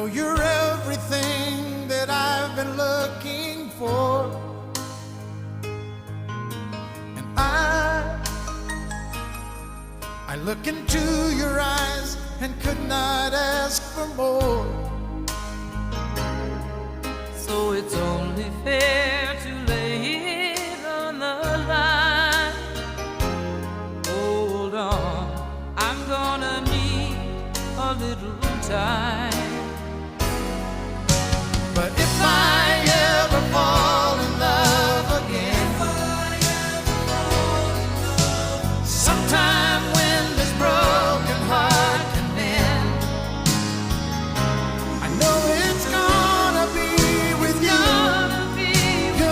know you're everything that I've been looking for, and I look into your eyes and could not ask for more. So it's only fair to lay it on the line. Hold on, I'm gonna need a little time.